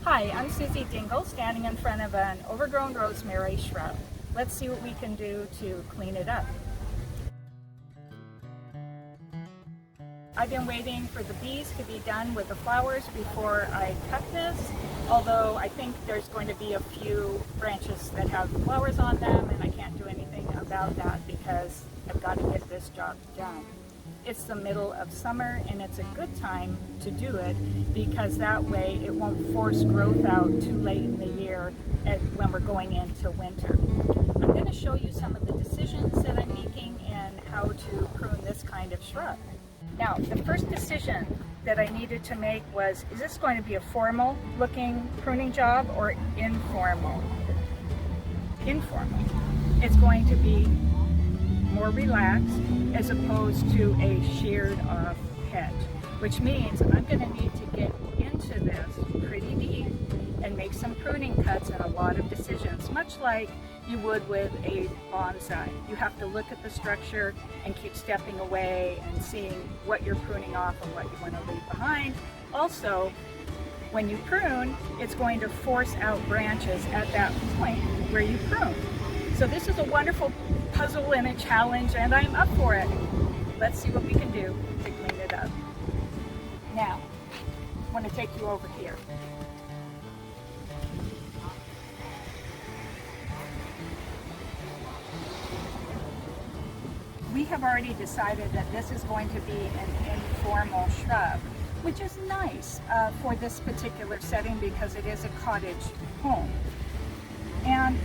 Hi, I'm Susie Dingle, standing in front of an overgrown rosemary shrub. Let's see what we can do to clean it up. I've been waiting for the bees to be done with the flowers before I cut this, although I think there's going to be a few branches that have flowers on them and I can't do anything about that because I've got to get this job done. It's the middle of summer and it's a good time to do it because that way it won't force growth out too late in the year when we're going into winter. I'm going to show you some of the decisions that I'm making and how to prune this kind of shrub. Now, the first decision that I needed to make was, is this going to be a formal looking pruning job or informal? Informal. It's going to be more relaxed as opposed to a sheared off hedge, which means I'm going to need to get into this pretty deep and make some pruning cuts and a lot of decisions, much like you would with a bonsai. You have to look at the structure and keep stepping away and seeing what you're pruning off and what you want to leave behind. Also, when you prune, it's going to force out branches at that point where you prune. So this is a wonderful puzzle and a challenge, and I'm up for it. Let's see what we can do to clean it up. Now, I want to take you over here. We have already decided that this is going to be an informal shrub, which is nice for this particular setting because it is a cottage home. And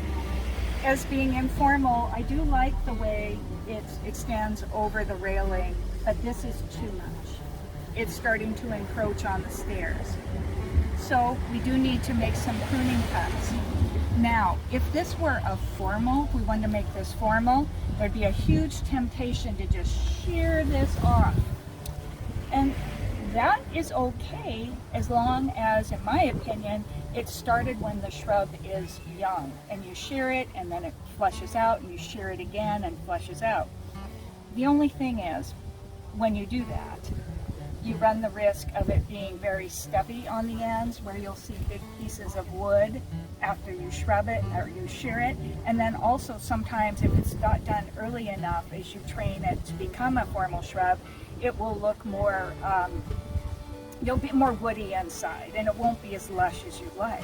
as being informal, I do like the way it extends over the railing, but this is too much. It's starting to encroach on the stairs. So we do need to make some pruning cuts. Now, if this were a formal, if we wanted to make this formal, there'd be a huge temptation to just shear this off. And that is okay as long as, in my opinion, it started when the shrub is young and you shear it and then it flushes out and you shear it again and flushes out. The only thing is, when you do that, you run the risk of it being very stubby on the ends where you'll see big pieces of wood after you shrub it or you shear it. And then also sometimes if it's not done early enough as you train it to become a formal shrub, it will look more, you'll be more woody inside and it won't be as lush as you like.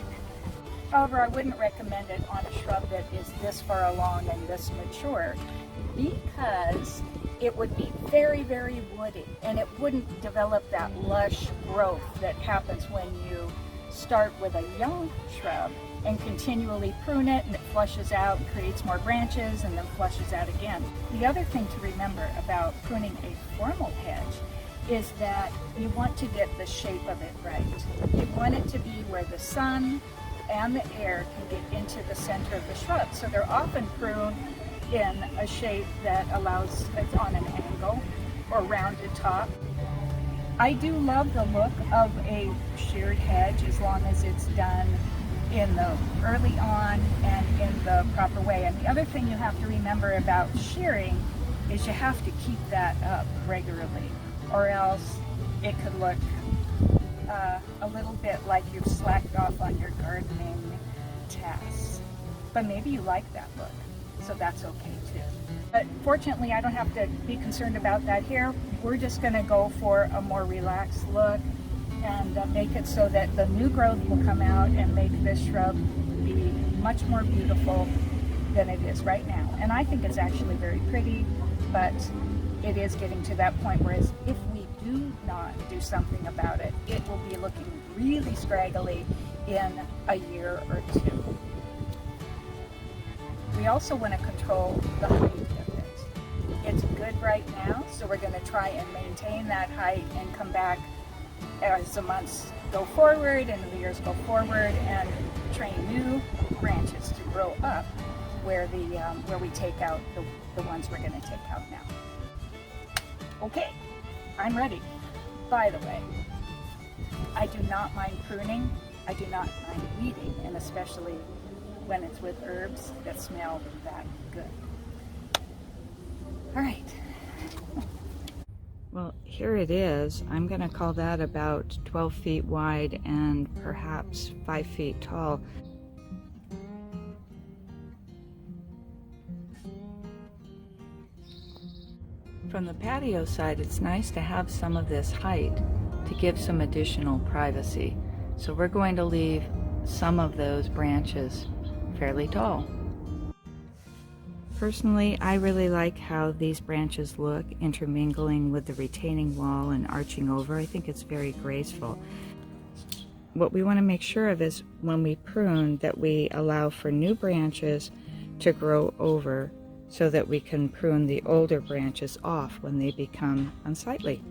However, I wouldn't recommend it on a shrub that is this far along and this mature because it would be very, very woody and it wouldn't develop that lush growth that happens when you start with a young shrub and continually prune it and it flushes out and creates more branches and then flushes out again. The other thing to remember about pruning a formal hedge is that you want to get the shape of it right. You want it to be where the sun and the air can get into the center of the shrub. So they're often pruned in a shape that allows it's on an angle or rounded top. I do love the look of a sheared hedge as long as it's done in the early on and in the proper way. And the other thing you have to remember about shearing is you have to keep that up regularly, or else it could look a little bit like you've slacked off on your gardening tasks. But maybe you like that look, so that's okay too. But fortunately, I don't have to be concerned about that here. We're just going to go for a more relaxed look and make it so that the new growth will come out and make this shrub be much more beautiful than it is right now. And I think it's actually very pretty, but it is getting to that point where if we do not do something about it, it will be looking really scraggly in a year or two. We also want to control the height of it. It's good right now, so we're going to try and maintain that height and come back as the months go forward and the years go forward and train new branches to grow up where we take out the ones we're going to take out now. Okay, I'm ready. By the way, I do not mind pruning. I do not mind weeding, and especially when it's with herbs that smell that good. All right. Well, here it is. I'm going to call that about 12 feet wide and perhaps 5 feet tall. From the patio side, it's nice to have some of this height to give some additional privacy. So we're going to leave some of those branches fairly tall. Personally, I really like how these branches look, intermingling with the retaining wall and arching over. I think it's very graceful. What we want to make sure of is when we prune that we allow for new branches to grow over so that we can prune the older branches off when they become unsightly.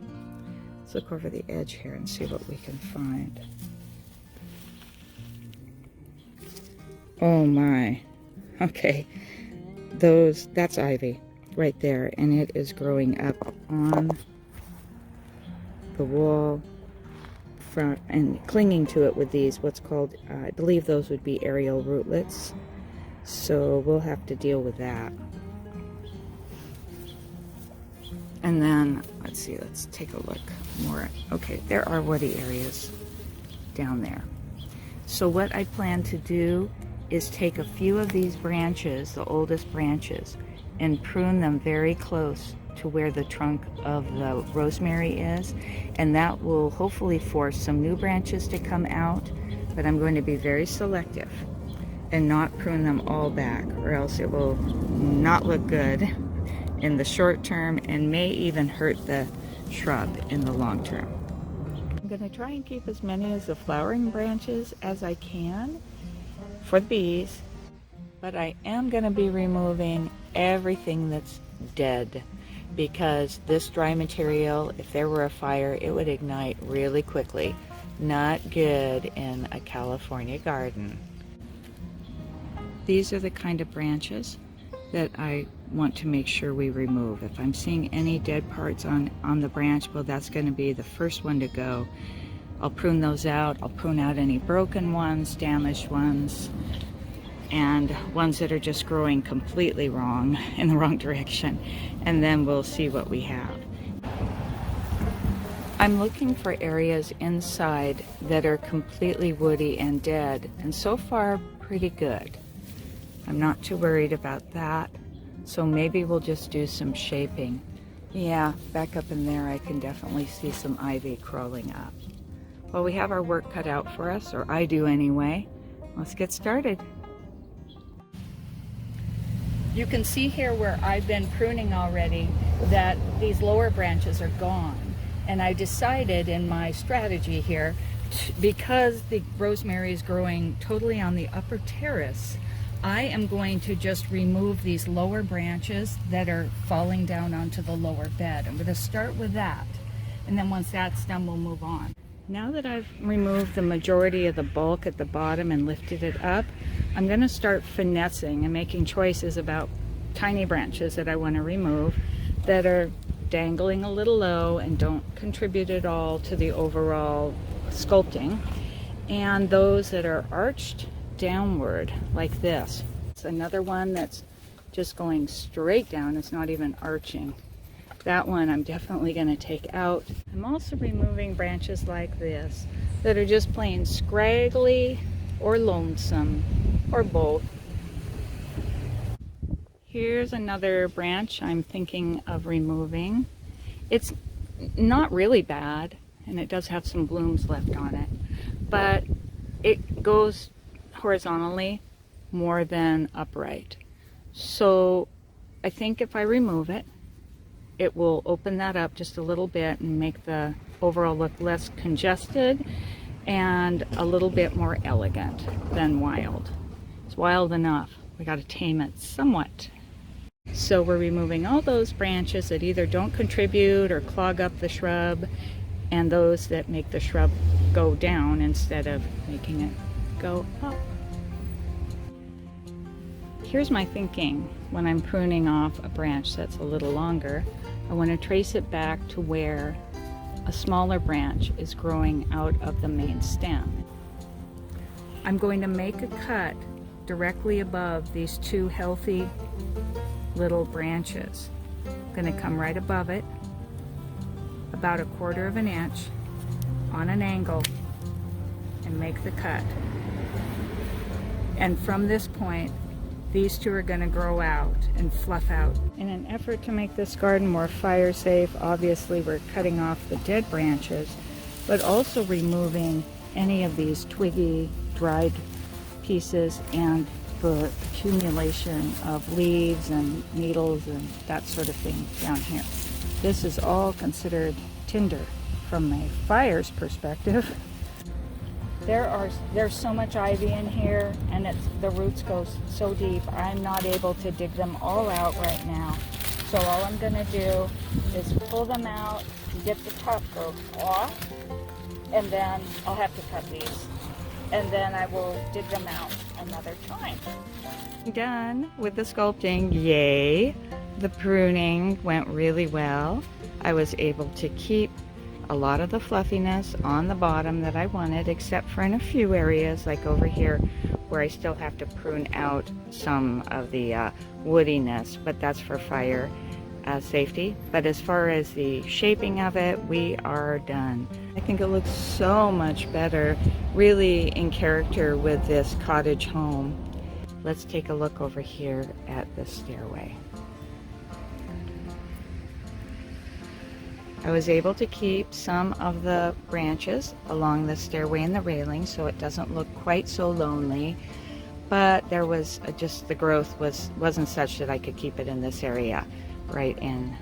Let's look over the edge here and see what we can find. Oh my, okay. That's ivy right there, and it is growing up on the wall front and clinging to it with these what's called, I believe those would be aerial rootlets. So we'll have to deal with that. And then let's see, let's take a look more. Okay, there are woody areas down there. So what I plan to do is take a few of these branches, the oldest branches, and prune them very close to where the trunk of the rosemary is, and that will hopefully force some new branches to come out, but I'm going to be very selective and not prune them all back, or else it will not look good in the short term and may even hurt the shrub in the long term. I'm going to try and keep as many of the flowering branches as I can for the bees, but I am going to be removing everything that's dead, because this dry material, if there were a fire, it would ignite really quickly. Not good in a California garden. These are the kind of branches that I want to make sure we remove. If I'm seeing any dead parts on the branch, well, that's going to be the first one to go. I'll prune those out. I'll prune out any broken ones, damaged ones, and ones that are just growing completely wrong, in the wrong direction. And then we'll see what we have. I'm looking for areas inside that are completely woody and dead, and so far pretty good. I'm not too worried about that, so maybe we'll just do some shaping. Yeah, back up in there I can definitely see some ivy crawling up. Well, we have our work cut out for us, or I do anyway. Let's get started. You can see here where I've been pruning already that these lower branches are gone. And I decided in my strategy here, because the rosemary is growing totally on the upper terrace, I am going to just remove these lower branches that are falling down onto the lower bed. I'm going to start with that, and then once that's done, we'll move on. Now that I've removed the majority of the bulk at the bottom and lifted it up, I'm going to start finessing and making choices about tiny branches that I want to remove that are dangling a little low and don't contribute at all to the overall sculpting, and those that are arched downward like this. It's another one that's just going straight down. It's not even arching. That one I'm definitely going to take out. I'm also removing branches like this that are just plain scraggly or lonesome, or both. Here's another branch I'm thinking of removing. It's not really bad, and it does have some blooms left on it, but it goes horizontally more than upright. So I think if I remove it, it will open that up just a little bit and make the overall look less congested and a little bit more elegant than wild. It's wild enough. We got to tame it somewhat. So we're removing all those branches that either don't contribute or clog up the shrub, and those that make the shrub go down instead of making it go up. Here's my thinking when I'm pruning off a branch that's a little longer. I want to trace it back to where a smaller branch is growing out of the main stem. I'm going to make a cut directly above these two healthy little branches. I'm going to come right above it about 1/4 of an inch on an angle and make the cut. And from this point, these two are going to grow out and fluff out. In an effort to make this garden more fire safe, obviously we're cutting off the dead branches, but also removing any of these twiggy, dried pieces and the accumulation of leaves and needles and that sort of thing down here. This is all considered from a fire's perspective. There's so much ivy in here, and the roots go so deep. I'm not able to dig them all out right now. So all I'm going to do is pull them out, get the top growth off, and then I'll have to cut these. And then I will dig them out another time. Done with the sculpting, yay! The pruning went really well. I was able to keep a lot of the fluffiness on the bottom that I wanted, except for in a few areas like over here where I still have to prune out some of the woodiness, but that's for fire safety. But as far as the shaping of it, we are done. I think it looks so much better, really in character with this cottage home. Let's take a look over here at the stairway. I was able to keep some of the branches along the stairway and the railing so it doesn't look quite so lonely, but there was just the growth wasn't such that I could keep it in this area right in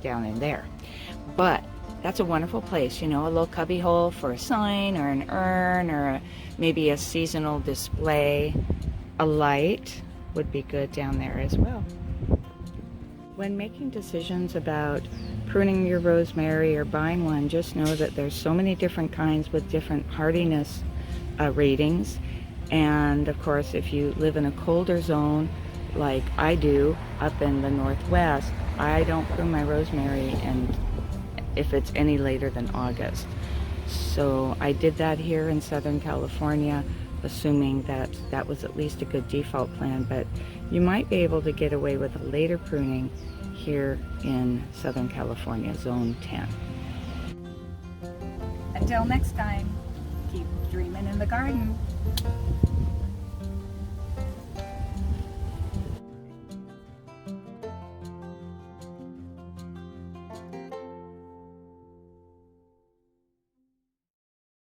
down in there. But that's a wonderful place, you know, a little cubby hole for a sign or an urn or maybe a seasonal display. A light would be good down there as well. When making decisions about pruning your rosemary or buying one, just know that there's so many different kinds with different hardiness ratings. And of course, if you live in a colder zone like I do up in the Northwest, I don't prune my rosemary and if it's any later than August. So I did that here in Southern California, assuming that that was at least a good default plan, but you might be able to get away with a later pruning here in Southern California, Zone 10. Until next time, keep dreaming in the garden.